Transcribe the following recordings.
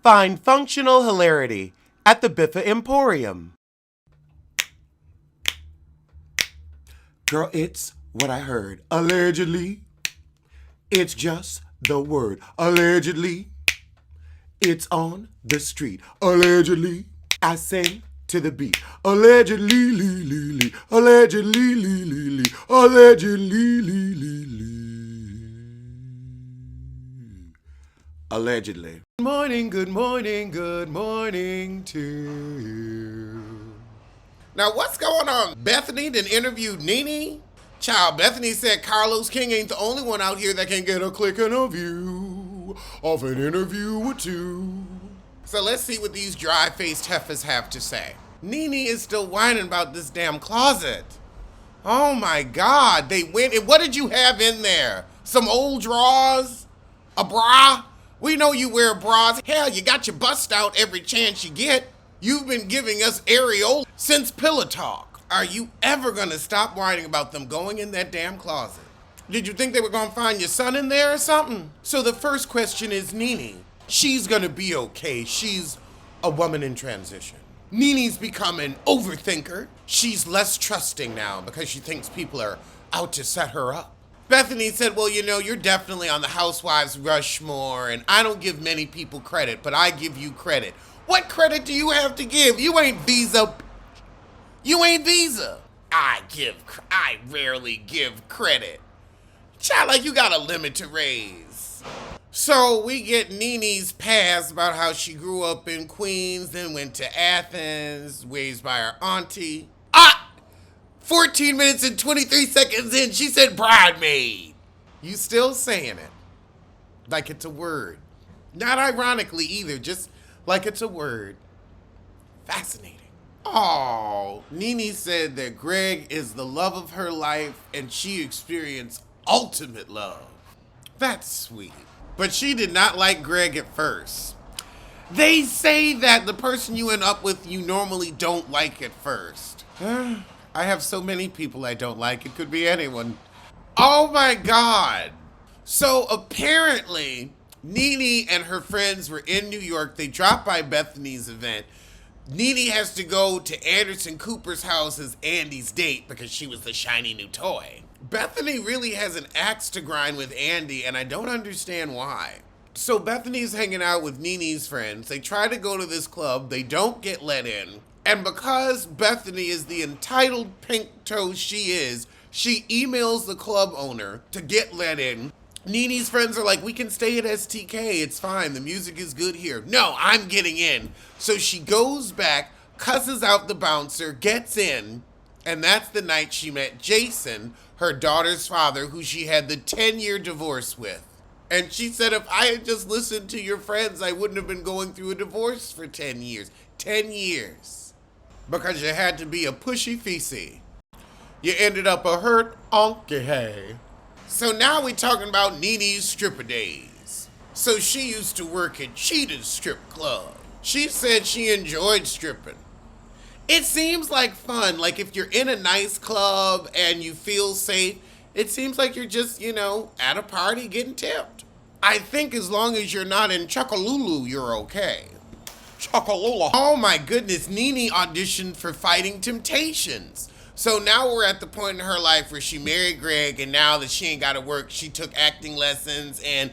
Find functional hilarity at the Biffa Emporium. Girl, it's what I heard. Allegedly, it's just the word. Allegedly, it's on the street. Allegedly, I sing to the beat. Allegedly, lee, lee, lee. Allegedly, lee, lee, lee. Allegedly, lee, lee, lee. Allegedly. Good morning, good morning, good morning to you. Now, what's going on? Bethanny done interviewed Nene? Child, Bethanny said Carlos King ain't the only one out here that can get a click and a view off an interview with two. So let's see what these dry-faced heifers have to say. Nene is still whining about this damn closet. Oh my God, they went, and what did you have in there? Some old drawers? A bra? We know you wear bras. Hell, you got your bust out every chance you get. You've been giving us areola since Pillow Talk. Are you ever gonna stop whining about them going in that damn closet? Did you think they were gonna find your son in there or something? So the first question is Nene. She's gonna be okay. She's a woman in transition. Nene's become an overthinker. She's less trusting now because she thinks people are out to set her up. Bethanny said, well, you know, you're definitely on the Housewives Rushmore, and I don't give many people credit, but I give you credit. What credit do you have to give? You ain't Visa. You ain't Visa. I rarely give credit. Child, like you got a limit to raise. So we get Nene's past about how she grew up in Queens, then went to Athens, raised by her auntie. 14 minutes and 23 seconds in, she said bridemaid. You still saying it. Like it's a word. Not ironically either, just like it's a word. Fascinating. Oh, Nene said that Greg is the love of her life and she experienced ultimate love. That's sweet. But she did not like Greg at first. They say that the person you end up with you normally don't like at first. I have so many people I don't like. It could be anyone. Oh my God. So apparently, Nene and her friends were in New York. They dropped by Bethanny's event. Nene has to go to Anderson Cooper's house as Andy's date because she was the shiny new toy. Bethanny really has an axe to grind with Andy, and I don't understand why. So Bethanny's hanging out with Nene's friends. They try to go to this club. They don't get let in. And because Bethanny is the entitled pink toe she is, she emails the club owner to get let in. Nene's friends are like, we can stay at STK, it's fine, the music is good here. No, I'm getting in. So she goes back, cusses out the bouncer, gets in, and that's the night she met Jason, her daughter's father, who she had the 10-year divorce with. And she said, if I had just listened to your friends, I wouldn't have been going through a divorce for 10 years. 10 years. Because you had to be a pushy feces. You ended up a hurt onky hay. So now we're talking about Nene's stripper days. So she used to work at Cheetah's strip club. She said she enjoyed stripping. It seems like fun. Like if you're in a nice club and you feel safe, it seems like you're just, at a party getting tipped. I think as long as you're not in Chuckalulu, you're okay. Chuckalula. Oh my goodness, Nene auditioned for Fighting Temptations. So now we're at the point in her life where she married Greg, and now that she ain't got to work, she took acting lessons and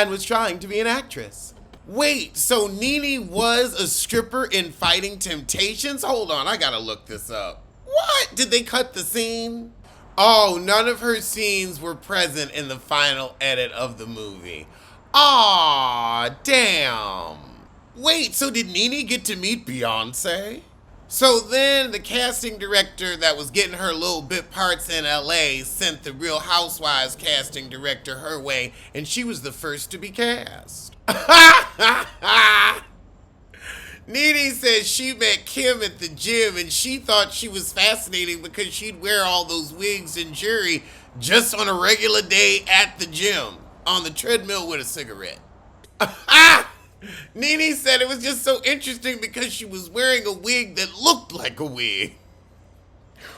was trying to be an actress. Wait, so Nene was a stripper in Fighting Temptations? Hold on, I gotta look this up. What? Did they cut the scene? Oh, none of her scenes were present in the final edit of the movie. Aw, damn. Wait, so did Nene get to meet Beyonce? So then the casting director that was getting her little bit parts in LA sent the Real Housewives casting director her way, and she was the first to be cast. Nene says she met Kim at the gym and she thought she was fascinating because she'd wear all those wigs and jewelry just on a regular day at the gym, on the treadmill with a cigarette. Nene said it was just so interesting because she was wearing a wig that looked like a wig.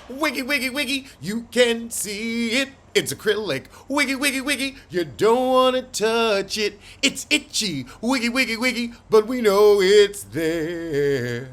Wiggy, wiggy, wiggy, you can see it. It's acrylic. Wiggy, wiggy, wiggy, you don't want to touch it. It's itchy. Wiggy, wiggy, wiggy, but we know it's there.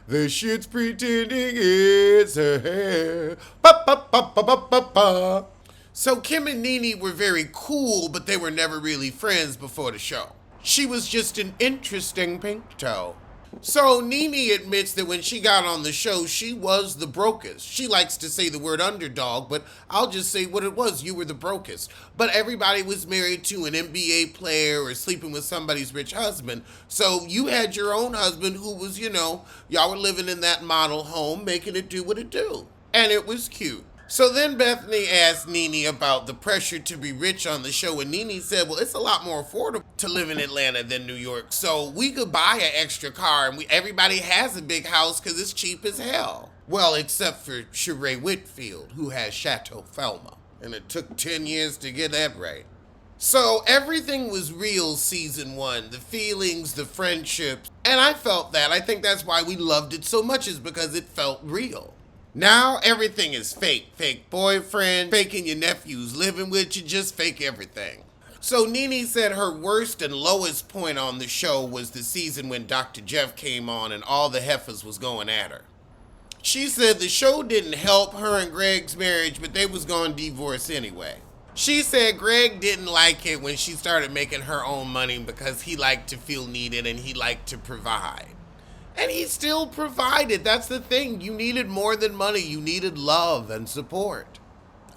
The shit's pretending it's her hair. Ba, ba, ba, ba, ba, ba, ba. So Kim and Nene were very cool, but they were never really friends before the show. She was just an interesting pink toe. So Nene admits that when she got on the show, she was the brokest. She likes to say the word underdog, but I'll just say what it was. You were the brokest. But everybody was married to an NBA player or sleeping with somebody's rich husband. So you had your own husband who was, y'all were living in that model home, making it do what it do. And it was cute. So then Bethanny asked Nene about the pressure to be rich on the show, and Nene said, well, it's a lot more affordable to live in Atlanta than New York, so we could buy an extra car, and everybody has a big house because it's cheap as hell. Well, except for Sheree Whitfield, who has Chateau Thelma, and it took 10 years to get that right. So everything was real season 1, the feelings, the friendships, and I felt that. I think that's why we loved it so much, is because it felt real. Now everything is fake. Fake boyfriend, faking your nephews living with you, just fake everything. So Nene said her worst and lowest point on the show was the season when Dr. Jeff came on and all the heifers was going at her. She said the show didn't help her and Greg's marriage, but they was going to divorce anyway. She said Greg didn't like it when she started making her own money because he liked to feel needed and he liked to provide. And he still provided. That's the thing. You needed more than money. You needed love and support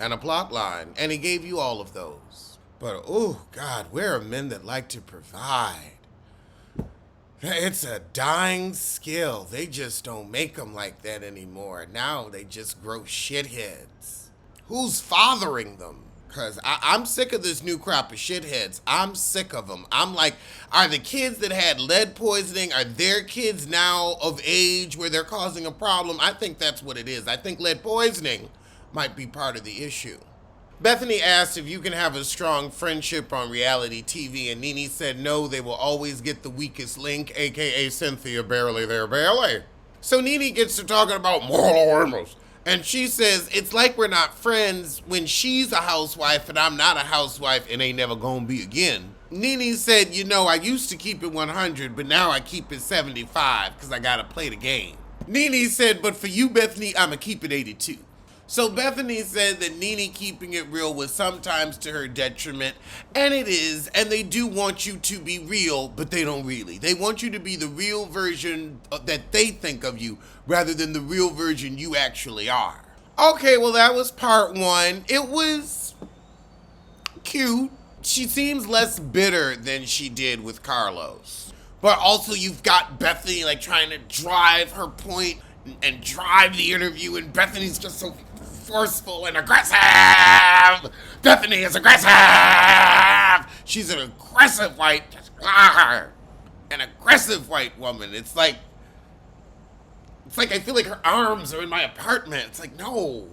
and a plot line. And he gave you all of those. But, oh, God, where are men that like to provide? It's a dying skill. They just don't make them like that anymore. Now they just grow shitheads. Who's fathering them? Because I'm sick of this new crop of shitheads. I'm sick of them. I'm like, are the kids that had lead poisoning, are their kids now of age where they're causing a problem? I think that's what it is. I think lead poisoning might be part of the issue. Bethanny asked if you can have a strong friendship on reality TV, and Nene said no, they will always get the weakest link, aka Cynthia Barely There Barely. So Nene gets to talking about moral dilemmas. And she says, it's like we're not friends when she's a housewife and I'm not a housewife and ain't never gonna be again. Nene said, I used to keep it 100, but now I keep it 75 because I gotta play the game. Nene said, but for you, Bethanny, I'ma keep it 82. So Bethanny said that Nene keeping it real was sometimes to her detriment, and it is, and they do want you to be real, but they don't really. They want you to be the real version that they think of you, rather than the real version you actually are. Okay, well that was part 1. It was cute. She seems less bitter than she did with Carlos. But also you've got Bethanny like trying to drive her point and drive the interview, and Bethanny's just so forceful and aggressive. Bethanny is aggressive. She's an aggressive an aggressive white woman. It's like I feel like her arms are in my apartment. It's like, no.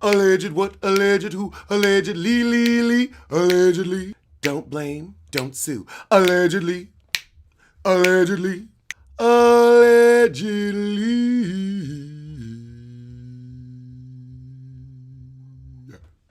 Alleged what? Alleged who? Allegedly, allegedly. Don't blame, don't sue. Allegedly, allegedly, allegedly.